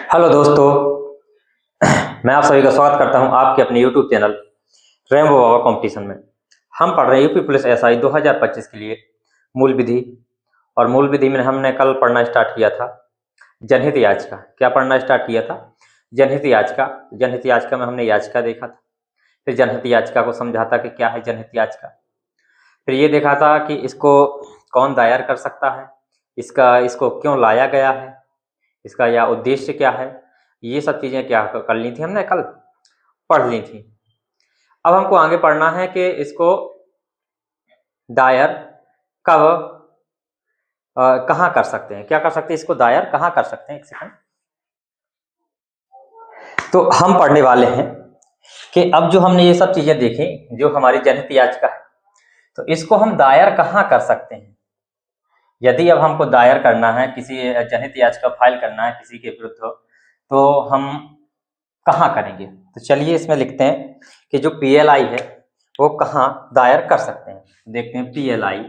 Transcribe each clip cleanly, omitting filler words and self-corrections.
Hello दोस्तों, मैं आप सभी का स्वागत करता हूं आपके अपने यूट्यूब चैनल रेनबो बाबा कंपटीशन में। हम पढ़ रहे हैं यूपी पुलिस एसआई 2025 के लिए मूल विधि। और मूल विधि में हमने कल पढ़ना स्टार्ट किया था जनहित याचिका। क्या पढ़ना स्टार्ट किया था? जनहित याचिका। जनहित याचिका में हमने याचिका देखा था, फिर जनहित याचिका को समझा था कि क्या है जनहित याचिका। फिर ये देखा था कि इसको कौन दायर कर सकता है, इसको क्यों लाया गया है, इसका या उद्देश्य क्या है। ये सब चीज़ें क्या कर ली थी, हमने कल पढ़ ली थी। अब हमको आगे पढ़ना है कि इसको दायर कब कहाँ कर सकते हैं, क्या कर सकते हैं, इसको दायर कहाँ कर सकते हैं। एक सेकंड। तो हम पढ़ने वाले हैं कि अब जो हमने ये सब चीज़ें देखी, जो हमारी जनहित याचिका है, तो इसको हम दायर कहाँ कर सकते हैं। यदि अब हमको दायर करना है, किसी जनहित याचिका फाइल करना है किसी के विरुद्ध, तो हम कहाँ करेंगे। तो चलिए इसमें लिखते हैं कि जो पीएलआई है वो कहाँ दायर कर सकते हैं। देखते हैं पीएलआई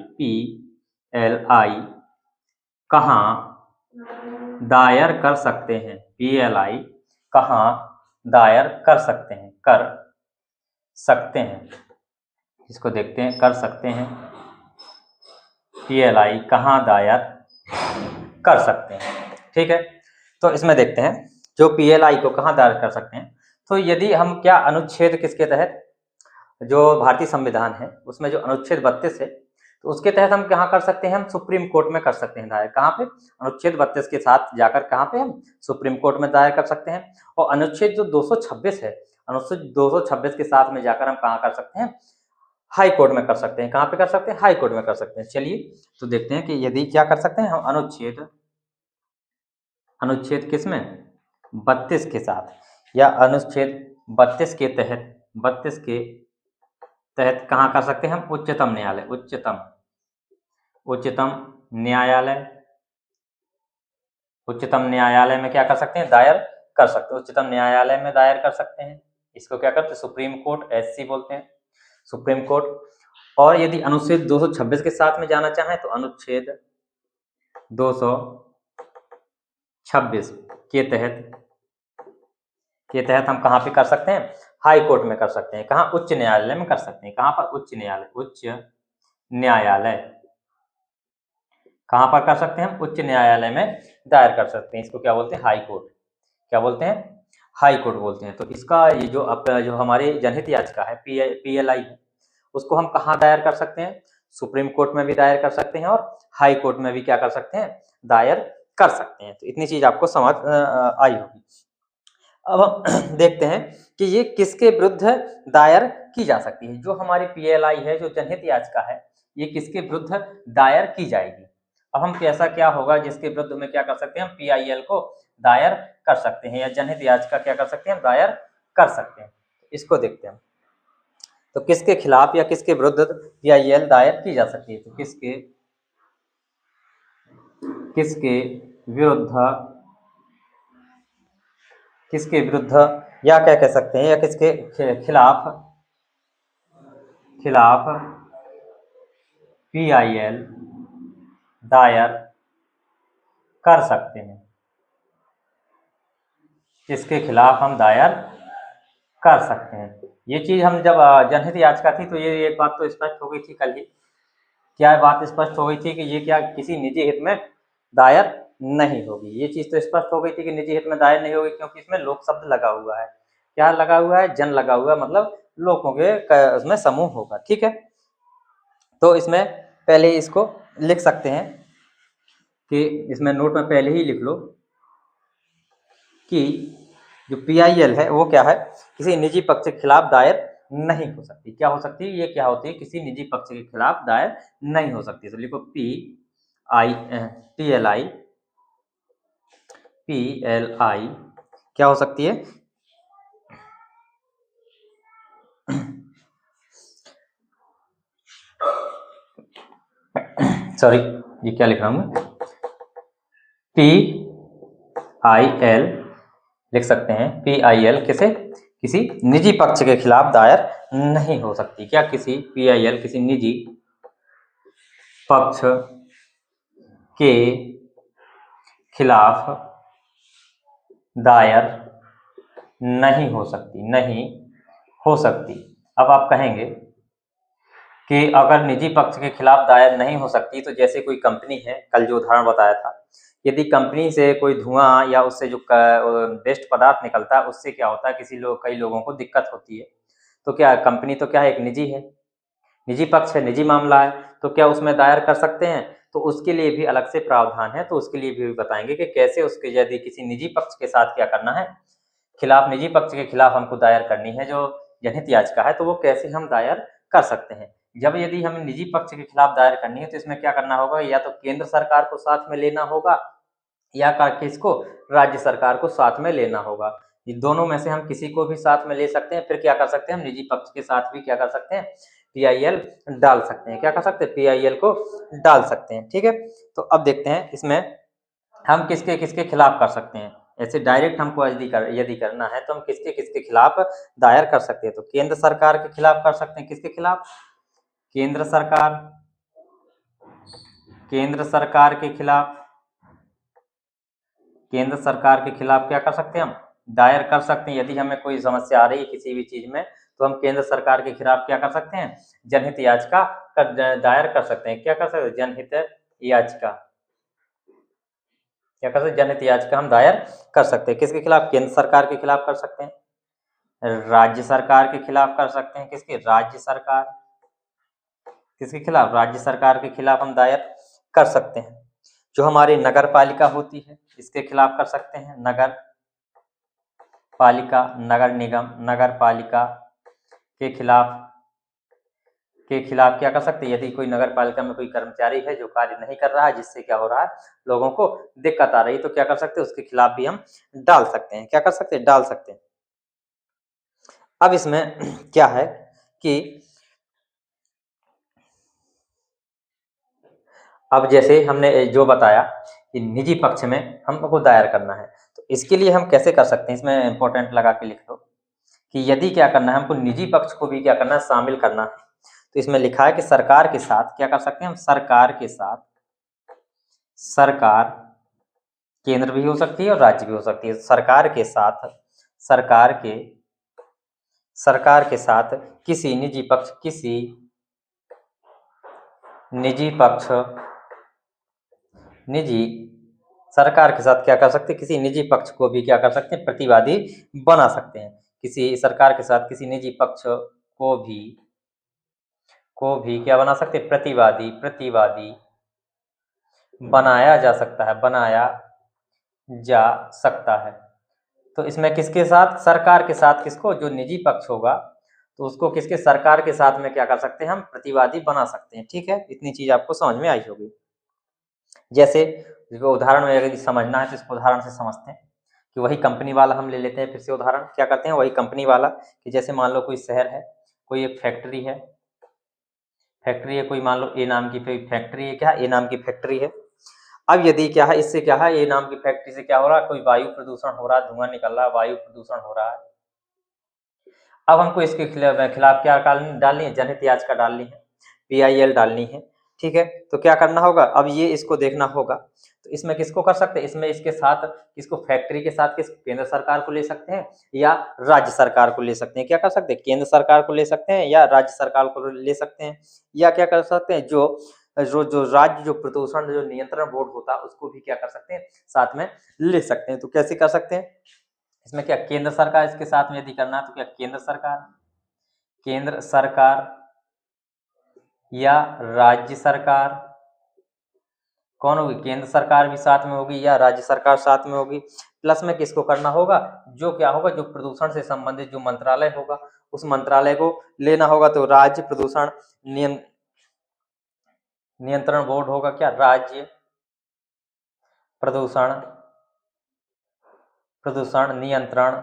कहाँ दायर कर सकते हैं। पीएलआई कहाँ दायर कर सकते हैं, कर सकते हैं। इसको देखते हैं, कर सकते हैं। पीएलआई कहाँ दायर कर सकते हैं, ठीक है। तो इसमें देखते हैं जो पीएलआई को कहाँ दायर कर सकते हैं। तो यदि हम क्या अनुच्छेद किसके तहत, जो भारतीय संविधान है उसमें जो अनुच्छेद 32 है, तो उसके तहत हम कहाँ कर सकते हैं, हम सुप्रीम कोर्ट में कर सकते हैं दायर। कहाँ पे? अनुच्छेद 32 के साथ जाकर कहाँ पे हम सुप्रीम कोर्ट में दायर कर सकते हैं। और अनुच्छेद जो 226 है, अनुच्छेद 226 के साथ में जाकर हम कहाँ कर सकते हैं, हाई कोर्ट में कर सकते हैं। कहाँ पे कर सकते हैं? हाई कोर्ट में कर सकते हैं। चलिए तो देखते हैं कि यदि क्या कर सकते हैं हम अनुच्छेद किसमें, 32 के साथ, या अनुच्छेद 32 के तहत कहाँ कर सकते हैं हम, उच्चतम न्यायालय। उच्चतम न्यायालय में क्या कर सकते हैं, दायर कर सकते हैं। उच्चतम न्यायालय में दायर कर सकते हैं। इसको क्या करते हैं, सुप्रीम कोर्ट, एससी बोलते हैं, सुप्रीम कोर्ट। और यदि अनुच्छेद 226 के साथ में जाना चाहें तो अनुच्छेद 226 के तहत हम कहाँ पे कर सकते हैं, हाई कोर्ट में कर सकते हैं। कहाँ? उच्च न्यायालय में कर सकते हैं। कहाँ पर? उच्च न्यायालय कहाँ पर कर सकते हैं हम, उच्च न्यायालय में दायर कर सकते हैं। इसको क्या बोलते हैं, हाई कोर्ट। क्या बोलते हैं? हाई कोर्ट बोलते हैं। तो इसका ये जो हमारी जनहित याचिका है पीएलआई है, उसको हम कहाँ दायर कर सकते हैं, सुप्रीम कोर्ट में भी दायर कर सकते हैं और हाई कोर्ट में भी क्या कर सकते हैं, दायर कर सकते हैं। तो इतनी चीज आपको समझ आई होगी। अब हम देखते हैं कि ये किसके विरुद्ध दायर की जा सकती है। जो हमारी पीएलआई है, जो जनहित याचिका है, ये किसके विरुद्ध दायर की जाएगी। अब हम कैसा क्या होगा जिसके विरुद्ध में क्या कर सकते हैं, हम पीआईएल को दायर कर सकते हैं, या जनहित याचिका क्या कर सकते हैं, हम दायर कर सकते हैं। इसको देखते हैं तो किसके खिलाफ या किसके विरुद्ध पीआईएल दायर की जा सकती है। तो किसके विरुद्ध या क्या कह सकते हैं, या किसके खिलाफ पीआईएल दायर कर सकते हैं। इसके खिलाफ हम दायर कर सकते हैं। ये चीज हम जब जनहित याचिका थी तो ये एक बात तो स्पष्ट हो गई थी कल ही। क्या बात स्पष्ट हो गई थी कि ये क्या किसी निजी हित में दायर नहीं होगी। ये चीज तो स्पष्ट हो गई थी कि निजी हित में दायर नहीं होगी, क्योंकि इसमें लोक शब्द लगा हुआ है। क्या लगा हुआ है? जन लगा हुआ है, मतलब लोगों के उसमें समूह होगा, ठीक है। तो इसमें पहले इसको लिख सकते हैं कि इसमें नोट में पहले ही लिख लो कि जो पीआईएल है वो क्या है, किसी निजी पक्ष के खिलाफ दायर नहीं हो सकती। क्या हो सकती है? ये क्या होती है, किसी निजी पक्ष के खिलाफ दायर नहीं हो सकती। तो लिखो पीएलआई क्या हो सकती है, सॉरी ये क्या लिख रहा हूं मैं, पीआईएल लिख सकते हैं। पीआईएल किसी निजी पक्ष के खिलाफ दायर नहीं हो सकती। क्या? किसी पीआईएल किसी निजी पक्ष के खिलाफ दायर नहीं हो सकती, नहीं हो सकती। अब आप कहेंगे कि अगर निजी पक्ष के खिलाफ दायर नहीं हो सकती, तो जैसे कोई कंपनी है, कल जो उदाहरण बताया था, यदि कंपनी से कोई धुआं या उससे जो वेस्ट पदार्थ निकलता है, उससे क्या होता है, कई लोगों को दिक्कत होती है, तो क्या कंपनी तो क्या है, एक निजी है, निजी पक्ष है, निजी मामला है, तो क्या उसमें दायर कर सकते हैं? तो उसके लिए भी अलग से प्रावधान है, तो उसके लिए भी बताएंगे कि कैसे उसके यदि किसी निजी पक्ष के साथ क्या करना है, खिलाफ निजी पक्ष के खिलाफ हमको दायर करनी है जो जनहित याचिका है, तो वो कैसे हम दायर कर सकते हैं। जब यदि हमें निजी पक्ष के खिलाफ दायर करनी है, तो इसमें क्या करना होगा, या तो केंद्र सरकार को साथ में लेना होगा, या किसको, राज्य सरकार को साथ में लेना होगा। ये दोनों में से हम किसी को भी साथ में ले सकते हैं। फिर क्या कर सकते हैं, हम निजी पक्ष के साथ भी क्या कर सकते हैं, पीआईएल डाल सकते हैं। क्या कर सकते हैं, पीआईएल को डाल सकते हैं। ठीक है, तो अब देखते हैं इसमें हम किसके किसके खिलाफ कर सकते हैं। ऐसे डायरेक्ट हमको यदि करना है, तो हम किसके किसके खिलाफ दायर कर सकते हैं। तो केंद्र सरकार के खिलाफ कर सकते हैं। किसके खिलाफ, केंद्र सरकार, केंद्र सरकार के खिलाफ, केंद्र सरकार के खिलाफ क्या कर सकते हैं, हम दायर कर सकते हैं। यदि हमें कोई समस्या आ रही है किसी भी चीज में, तो हम केंद्र सरकार के खिलाफ क्या कर सकते हैं, जनहित याचिका दायर कर सकते हैं। क्या कर सकते हैं, जनहित याचिका, क्या कर सकते हैं, जनहित याचिका हम दायर कर सकते हैं। किसके खिलाफ, केंद्र सरकार के खिलाफ कर सकते हैं, राज्य सरकार के खिलाफ कर सकते हैं। किसके, राज्य सरकार, किसके खिलाफ, राज्य सरकार के खिलाफ हम दायर कर सकते हैं। जो हमारी नगर पालिका होती है, इसके खिलाफ कर सकते हैं, नगर पालिका, नगर निगम, नगर पालिका के खिलाफ क्या कर सकते हैं। यदि कोई नगर पालिका में कोई कर्मचारी है जो कार्य नहीं कर रहा है, जिससे क्या हो रहा है, लोगों को दिक्कत आ रही है, तो क्या कर सकते हैं, उसके खिलाफ भी हम डाल सकते हैं। क्या कर सकते हैं, डाल सकते हैं। अब इसमें क्या है कि अब जैसे हमने जो बताया कि निजी पक्ष में हमको दायर करना है, तो इसके लिए हम कैसे कर सकते हैं, इसमें इंपॉर्टेंट लगा के लिख लो कि यदि क्या करना है, हमको निजी पक्ष को भी क्या करना है, शामिल करना है। तो इसमें लिखा है कि सरकार के साथ क्या कर सकते हैं हम, सरकार के साथ, सरकार केंद्र भी हो सकती है और राज्य भी हो सकती है, सरकार के साथ, सरकार के साथ किसी निजी पक्ष, किसी निजी पक्ष, निजी सरकार के साथ क्या कर सकते हैं, किसी निजी पक्ष को भी क्या कर सकते हैं, प्रतिवादी बना सकते हैं। किसी सरकार के साथ किसी निजी पक्ष को भी क्या बना सकते हैं, प्रतिवादी बनाया जा सकता है, बनाया जा सकता है। तो इसमें किसके साथ, सरकार के साथ, किसको, जो निजी पक्ष होगा, तो उसको किसके, सरकार के साथ में क्या कर सकते हैं, हम प्रतिवादी बना सकते हैं। ठीक है, इतनी चीज आपको समझ में आई होगी। जैसे उदाहरण में यदि समझना है, तो इसको उदाहरण से समझते हैं कि वही कंपनी वाला हम ले लेते हैं। फिर से उदाहरण क्या करते हैं, वही कंपनी वाला, कि जैसे मान लो कोई शहर है, कोई एक फैक्ट्री है, कोई मान लो ए नाम की फैक्ट्री है, क्या ए नाम की फैक्ट्री है। अब यदि क्या है, इससे क्या है, ए नाम की फैक्ट्री से क्या हो रहा है, कोई वायु प्रदूषण हो रहा है, धुआं निकल रहा है, वायु प्रदूषण हो रहा है। अब हमको इसके खिलाफ क्या डालनी है, जनहित याचिका डालनी है, पीआईएल डालनी है। ठीक है, तो क्या करना होगा, अब ये इसको देखना होगा। तो इसमें किसको कर सकते हैं, इसमें इसके साथ किसको, फैक्ट्री के साथ किस, केंद्र सरकार को ले सकते हैं या राज्य सरकार को ले सकते हैं। क्या कर सकते हैं, केंद्र सरकार को ले सकते हैं या राज्य सरकार को ले सकते हैं, या क्या कर सकते हैं, जो राज्य जो प्रदूषण जो नियंत्रण बोर्ड होता है, उसको भी क्या कर सकते हैं, साथ में ले सकते हैं। तो कैसे कर सकते हैं, इसमें क्या, केंद्र सरकार इसके साथ में यदि करना है, तो क्या केंद्र सरकार या राज्य सरकार, कौन होगी, केंद्र सरकार भी साथ में होगी या राज्य सरकार साथ में होगी। प्लस में किसको करना होगा, जो क्या होगा, जो प्रदूषण से संबंधित जो मंत्रालय होगा, उस मंत्रालय को लेना होगा। तो राज्य प्रदूषण नियंत्रण बोर्ड होगा, क्या, राज्य प्रदूषण नियंत्रण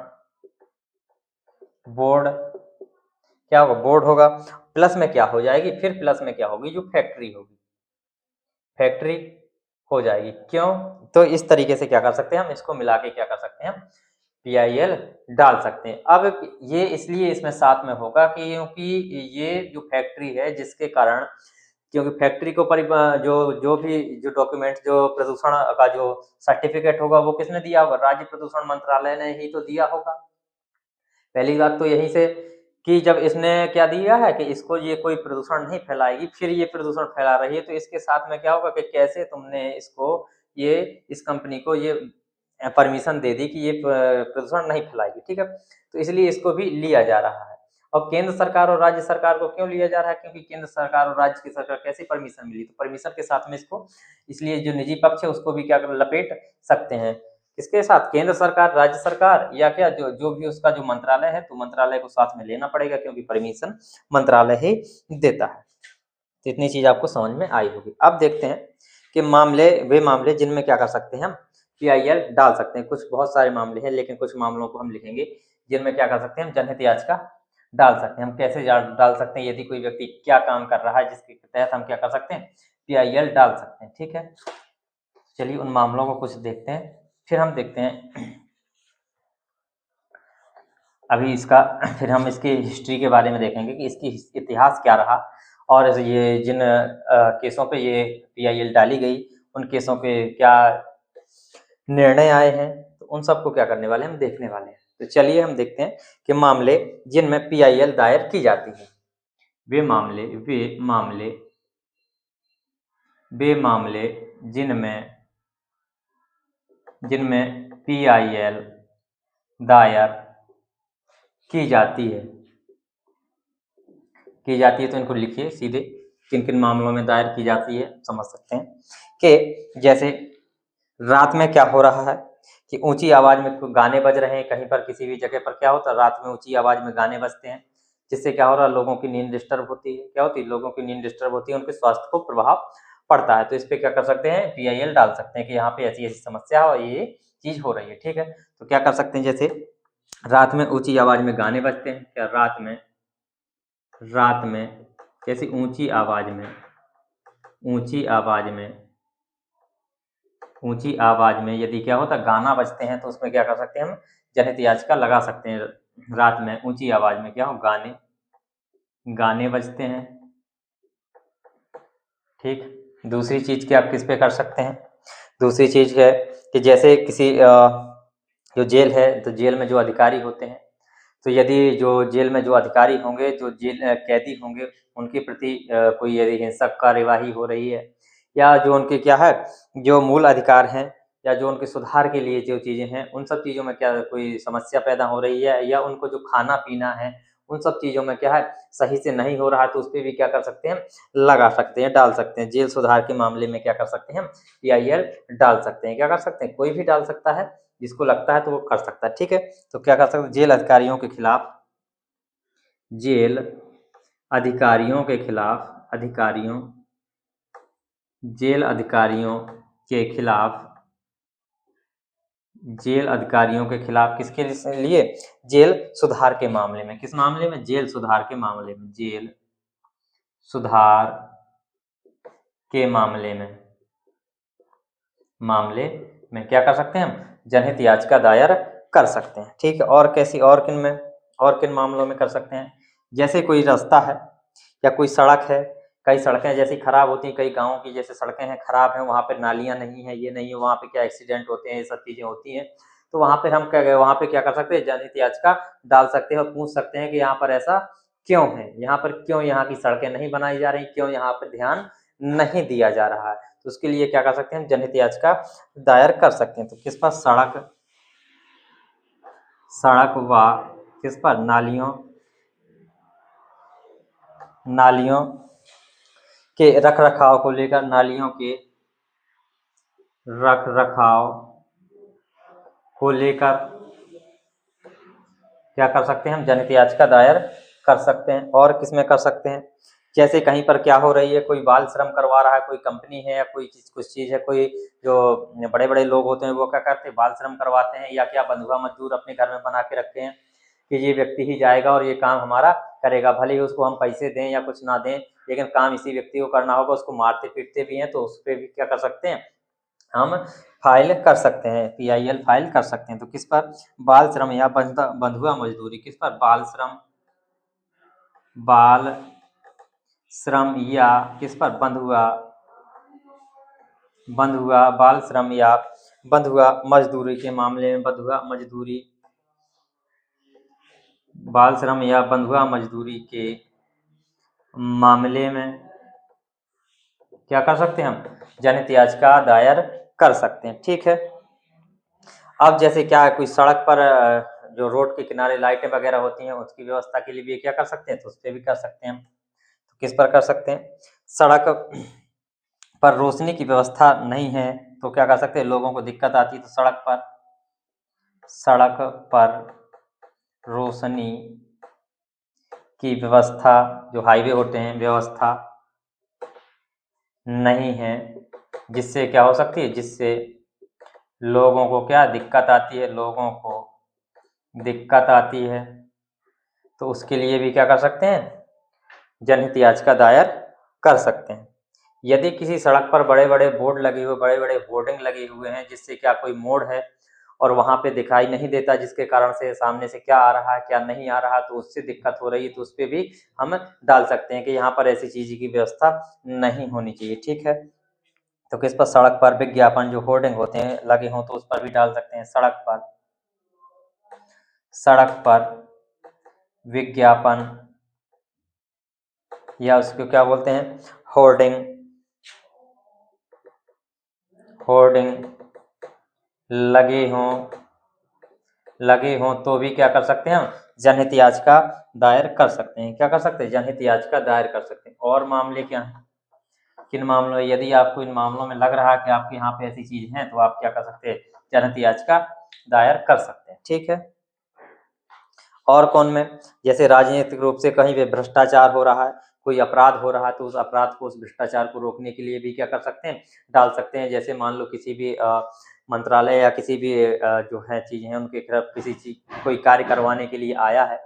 बोर्ड, क्या होगा, बोर्ड होगा। प्लस में क्या हो जाएगी, फिर प्लस में क्या होगी, जो फैक्ट्री होगी, फैक्ट्री हो जाएगी। क्यों, तो इस तरीके से क्या कर सकते हैं हम, इसको मिला के क्या कर सकते हैं, हम पीआईएल डाल सकते हैं। अब ये इसलिए इसमें साथ में होगा कि क्योंकि ये जो फैक्ट्री है, जिसके कारण क्योंकि फैक्ट्री को जो भी जो डॉक्यूमेंट जो प्रदूषण का जो सर्टिफिकेट होगा वो किसने दिया होगा? राज्य प्रदूषण मंत्रालय ने ही तो दिया होगा। पहली बात तो यहीं से कि जब इसने क्या दिया है कि इसको ये कोई प्रदूषण नहीं फैलाएगी, फिर ये प्रदूषण फैला रही है, तो इसके साथ में क्या होगा कि कैसे तुमने इसको ये इस कंपनी को ये परमिशन दे दी कि ये प्रदूषण नहीं फैलाएगी, ठीक है? तो इसलिए इसको भी लिया जा रहा है। और केंद्र सरकार और राज्य सरकार को क्यों लिया जा रहा है? क्योंकि केंद्र सरकार और राज्य की सरकार कैसे परमिशन मिली? तो परमिशन के साथ में इसको इसलिए जो निजी पक्ष है उसको भी क्या लपेट सकते हैं। किसके साथ? केंद्र सरकार, राज्य सरकार या क्या जो भी उसका जो मंत्रालय है, तो मंत्रालय को साथ में लेना पड़ेगा क्योंकि परमिशन मंत्रालय ही देता है। तो इतनी चीज आपको समझ में आई होगी। अब देखते हैं कि वे मामले जिनमें क्या कर सकते हैं हम PIL डाल सकते हैं। कुछ बहुत सारे मामले हैं, लेकिन कुछ मामलों को हम लिखेंगे जिनमें क्या कर सकते हैं हम जनहित याचिका डाल सकते हैं। हम कैसे डाल सकते हैं? यदि कोई व्यक्ति क्या काम कर रहा है जिसके तहत हम क्या कर सकते हैं PIL डाल सकते हैं, ठीक है? चलिए उन मामलों को कुछ देखते हैं, फिर हम देखते हैं अभी इसका फिर हम इसकी हिस्ट्री के बारे में देखेंगे कि इसकी इतिहास क्या रहा और ये जिन केसों पे ये PIL डाली गई उन केसों पे क्या निर्णय आए हैं, तो उन सबको क्या करने वाले हम देखने वाले हैं। तो चलिए हम देखते हैं कि मामले जिनमें PIL दायर की जाती है, वे मामले जिनमें PIL दायर की जाती है तो इनको लिखिए सीधे किन किन मामलों में दायर की जाती है, समझ सकते हैं कि जैसे रात में क्या हो रहा है कि ऊंची आवाज में गाने बज रहे हैं, कहीं पर किसी भी जगह पर क्या होता है रात में ऊंची आवाज में गाने बजते हैं, जिससे क्या हो रहा है लोगों की नींद डिस्टर्ब होती है। क्या होती है? लोगों की नींद डिस्टर्ब होती है, उनके स्वास्थ्य को प्रभाव पड़ता है। तो इस पे क्या कर सकते हैं PIL डाल सकते हैं कि यहाँ पे ऐसी ऐसी समस्या और ये चीज हो रही है, ठीक है? तो क्या कर सकते हैं, जैसे रात में ऊंची आवाज में गाने बजते हैं, क्या रात में कैसी ऊंची आवाज में यदि क्या होता गाना बजते हैं, तो उसमें क्या कर सकते हैं हम जनहित याचिका लगा सकते हैं। रात में ऊंची आवाज में क्या हो गाने बजते हैं, ठीक। दूसरी चीज क्या आप किस पे कर सकते हैं? दूसरी चीज है कि जैसे किसी जो जेल है, तो जेल में जो अधिकारी होते हैं, तो यदि जो जेल में जो अधिकारी होंगे, जो जेल कैदी होंगे, उनके प्रति कोई यदि हिंसक कार्यवाही हो रही है या जो उनके क्या है जो मूल अधिकार हैं या जो उनके सुधार के लिए जो चीज़ें हैं, उन सब चीज़ों में क्या कोई समस्या पैदा हो रही है या उनको जो खाना पीना है उन सब चीज़ों में क्या है सही से नहीं हो रहा है, तो उस पर भी क्या कर सकते हैं लगा सकते हैं, डाल सकते हैं। जेल सुधार के मामले में क्या कर सकते हैं हम PIL डाल सकते हैं। क्या कर सकते हैं? कोई भी डाल सकता है, जिसको लगता है तो वो कर सकता है, ठीक है? तो क्या कर सकते हैं जेल अधिकारियों के खिलाफ जेल अधिकारियों के खिलाफ किसके लिए? जेल सुधार के मामले में। किस मामले में? जेल सुधार के मामले में। जेल सुधार के मामले में क्या कर सकते हैं हम जनहित याचिका दायर कर सकते हैं, ठीक है? और कैसी और किन मामलों में कर सकते हैं? जैसे कोई रास्ता है या कोई सड़क है, कई सड़कें जैसी खराब होती हैं, कई गाँवों की जैसे सड़कें हैं खराब हैं, वहाँ पे नालियाँ नहीं है, ये नहीं है, वहाँ पे क्या एक्सीडेंट होते हैं, ये सब चीज़ें होती हैं। तो वहाँ पे हम वहाँ पे क्या कर सकते हैं जनहित याचिका डाल सकते हैं और पूछ सकते हैं कि यहाँ पर ऐसा क्यों है? यहाँ पर क्यों यहाँ की सड़कें नहीं बनाई जा रही? क्यों यहाँ पर ध्यान नहीं दिया जा रहा है? तो उसके लिए क्या कर सकते हैं जनहित याचिका दायर कर सकते हैं। तो किस पर? सड़क व किस पर? नालियों के रखरखाव को लेकर, नालियों के रखरखाव को लेकर क्या कर सकते हैं हम जनहित याचिका दायर कर सकते हैं। और किसमें कर सकते हैं? जैसे कहीं पर क्या हो रही है, कोई बाल श्रम करवा रहा है, कोई कंपनी है या कोई चीज कुछ चीज है, कोई जो बड़े बड़े लोग होते हैं वो क्या करते हैं बाल श्रम करवाते हैं, या क्या बंधुआ मजदूर अपने घर में बना के रखते हैं कि ये व्यक्ति ही जाएगा और ये काम हमारा करेगा, भले ही उसको हम पैसे दें या कुछ ना दें, लेकिन काम इसी व्यक्ति को करना होगा। उसको मारते पीटते भी हैं, तो उस पर भी क्या कर सकते हैं हम फाइल कर सकते हैं, PIL फाइल कर सकते हैं। तो किस पर? बाल श्रम या बंधुआ मजदूरी। किस पर? बाल श्रम या किस पर बंद हुआ बाल श्रम या बंद हुआ मजदूरी के मामले में, बंद हुआ मजदूरी, बाल श्रम या बंद हुआ मजदूरी के मामले में क्या कर सकते हैं हम, जनहित याचिका दायर कर सकते हैं। ठीक है। अब जैसे क्या है, कोई सड़क पर जो रोड के किनारे लाइटें वगैरह होती हैं उसकी व्यवस्था के लिए भी क्या कर सकते हैं, तो उस पर भी कर सकते हैं हम। तो किस पर कर सकते हैं, सड़क पर रोशनी की व्यवस्था नहीं है तो क्या कर सकते हैं, लोगों को दिक्कत आती है तो सड़क पर रोशनी की व्यवस्था, जो हाईवे होते हैं व्यवस्था नहीं है, जिससे क्या हो सकती है, जिससे लोगों को क्या दिक्कत आती है, लोगों को दिक्कत आती है, तो उसके लिए भी क्या कर सकते हैं, जनहित याचिका दायर कर सकते हैं। यदि किसी सड़क पर बड़े बड़े बोर्ड लगे हुए, बड़े बड़े होर्डिंग लगे हुए हैं, जिससे क्या कोई मोड़ है और वहां पे दिखाई नहीं देता, जिसके कारण से सामने से क्या आ रहा है क्या नहीं आ रहा, तो उससे दिक्कत हो रही है, तो उस पर भी हम डाल सकते हैं कि यहाँ पर ऐसी चीज की व्यवस्था नहीं होनी चाहिए। ठीक है। तो किस पर, सड़क पर विज्ञापन जो होर्डिंग होते हैं लगे हों तो उस पर भी डाल सकते हैं, सड़क पर विज्ञापन या उसको क्या बोलते हैं, होर्डिंग लगे हों तो भी क्या कर सकते हैं हम, जनहित याचिका दायर कर सकते हैं। क्या कर सकते हैं, जनहित याचिका दायर कर सकते हैं। और मामले क्या हैं, किन मामलों, यदि आपको इन मामलों में लग रहा है कि आपके यहाँ पे ऐसी चीज है तो आप क्या कर सकते हैं, जनहित याचिका दायर कर सकते हैं। ठीक है। और कौन में, जैसे राजनीतिक रूप से कहीं पे भ्रष्टाचार हो रहा है, कोई अपराध हो रहा है, तो उस अपराध को, उस भ्रष्टाचार को रोकने के लिए भी क्या कर सकते हैं, डाल सकते हैं। जैसे मान लो किसी भी मंत्रालय या किसी भी जो है चीज है उनके खिलाफ किसी चीज कोई कार्य करवाने के लिए आया है,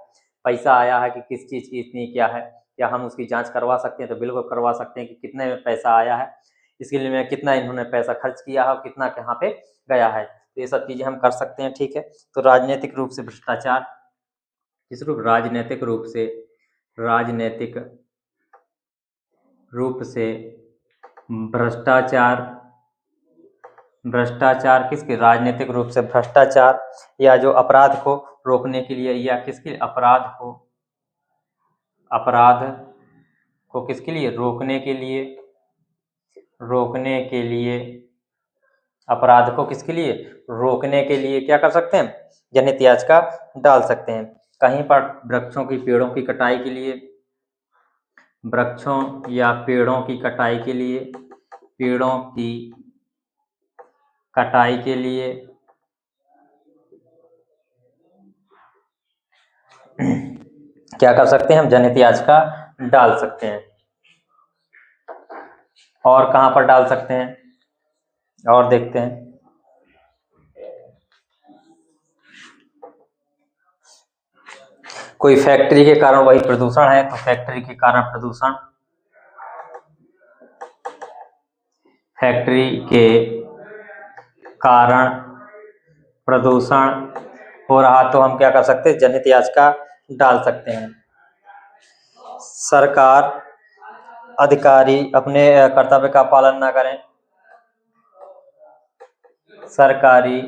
पैसा आया है कि किस चीज की इतनी क्या है, क्या हम उसकी जांच करवा सकते हैं, तो बिल्कुल करवा सकते हैं कि कितने में पैसा आया है, इसके लिए में कितना इन्होंने पैसा खर्च किया है और कितना कहाँ पे गया है, तो ये सब चीजें हम कर सकते हैं। ठीक है। तो राजनीतिक रूप से भ्रष्टाचार, किस रूप, राजनीतिक रूप से भ्रष्टाचार किसके, राजनीतिक रूप से भ्रष्टाचार या जो अपराध को रोकने के लिए, या किसके, अपराध को किसके लिए, रोकने के लिए अपराध को किसके लिए, रोकने के लिए क्या कर सकते हैं, जनहित याचिका डाल सकते हैं। कहीं पर वृक्षों की, पेड़ों की कटाई के लिए, वृक्षों या पेड़ों की कटाई के लिए, क्या कर सकते हैं हम, जनहित याचिका डाल सकते हैं। और कहां पर डाल सकते हैं, और देखते हैं, कोई फैक्ट्री के कारण वही प्रदूषण है तो फैक्ट्री के कारण प्रदूषण हो रहा तो हम क्या कर सकते हैं, जनहित याचिका डाल सकते हैं। सरकार अधिकारी अपने कर्तव्य का पालन ना करें, सरकारी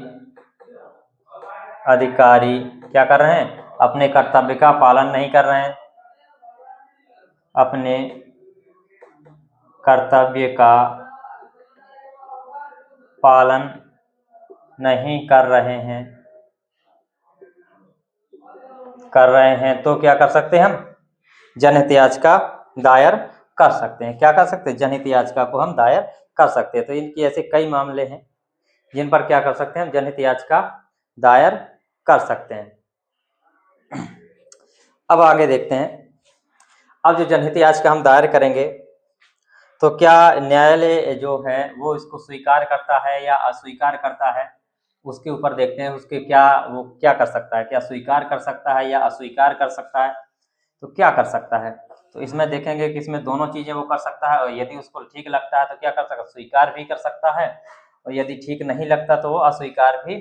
अधिकारी क्या कर रहे हैं, अपने कर्तव्य का पालन नहीं कर रहे हैं, अपने कर्तव्य का पालन नहीं कर रहे हैं तो क्या कर सकते हैं हम, जनहित याचिका दायर कर सकते हैं। क्या कर सकते हैं, जनहित याचिका को हम दायर कर सकते हैं। तो इनकी ऐसे कई मामले हैं जिन पर क्या कर सकते हैं, हम जनहित याचिका दायर कर सकते हैं। अब आगे देखते हैं, अब जो जनहित याचिका हम दायर करेंगे तो क्या न्यायालय जो है वो इसको स्वीकार करता है या अस्वीकार करता है, उसके ऊपर देखते हैं, उसके क्या, वो क्या कर सकता है, क्या स्वीकार कर सकता है या अस्वीकार कर सकता है, तो क्या कर सकता है। तो इसमें देखेंगे कि इसमें दोनों चीजें वो कर सकता है, और यदि उसको ठीक लगता है तो क्या कर सकता है, स्वीकार भी कर सकता है, और यदि ठीक नहीं लगता तो वो अस्वीकार भी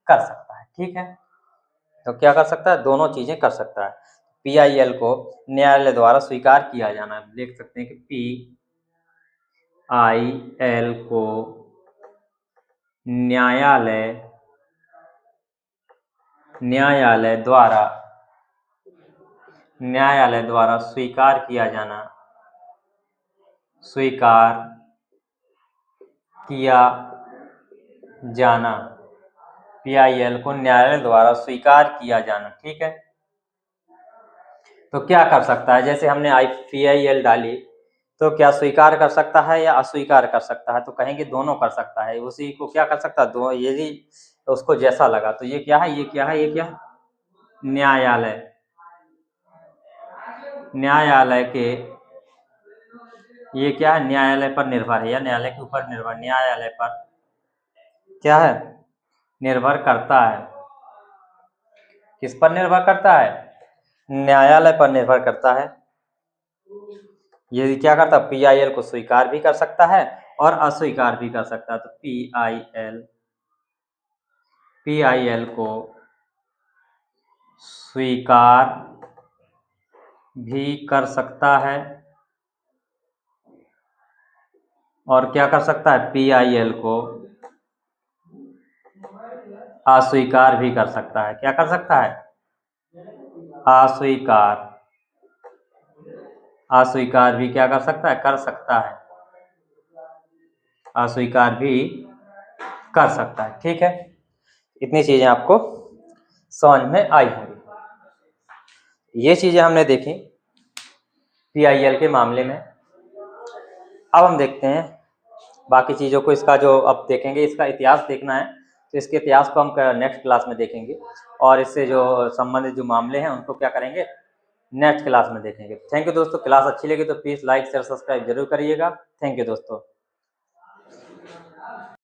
कर सकता है। ठीक है। तो क्या कर सकता है, दोनों चीजें कर सकता है। PIL को न्यायालय द्वारा स्वीकार किया जाना। देख सकते हैं कि PIL को न्यायालय द्वारा स्वीकार किया जाना, PIL को न्यायालय द्वारा स्वीकार किया जाना। ठीक है, तो क्या कर सकता है, जैसे हमने PIL डाली तो क्या स्वीकार कर सकता है या अस्वीकार कर सकता है, तो कहेंगे दोनों कर सकता है। उसी को क्या कर सकता है, दो, यदि उसको जैसा लगा तो ये क्या है, ये क्या है, ये क्या है, न्यायालय के, ये क्या है, न्यायालय पर निर्भर है या न्यायालय के ऊपर निर्भर, न्यायालय पर क्या है, निर्भर करता है। किस पर निर्भर करता है, न्यायालय पर निर्भर करता है। ये क्या करता है, PIL को स्वीकार भी कर सकता है और अस्वीकार भी कर सकता है। तो PIL को स्वीकार भी कर सकता है और क्या कर सकता है, PIL को अस्वीकार भी कर सकता है। क्या कर सकता है, अस्वीकार भी क्या कर सकता है, कर सकता है, अस्वीकार भी कर सकता है। ठीक है, इतनी चीजें आपको समझ में आई होंगी। ये चीजें हमने देखी PIL के मामले में। अब हम देखते हैं बाकी चीज़ों को, इसका जो अब देखेंगे, इसका इतिहास देखना है तो इसके इतिहास को हम नेक्स्ट क्लास में देखेंगे और इससे जो संबंधित जो मामले हैं उनको क्या करेंगे, नेक्स्ट क्लास में देखेंगे। थैंक यू दोस्तों, क्लास अच्छी लगी तो प्लीज़ लाइक शेयर सब्सक्राइब जरूर करिएगा। थैंक यू दोस्तों।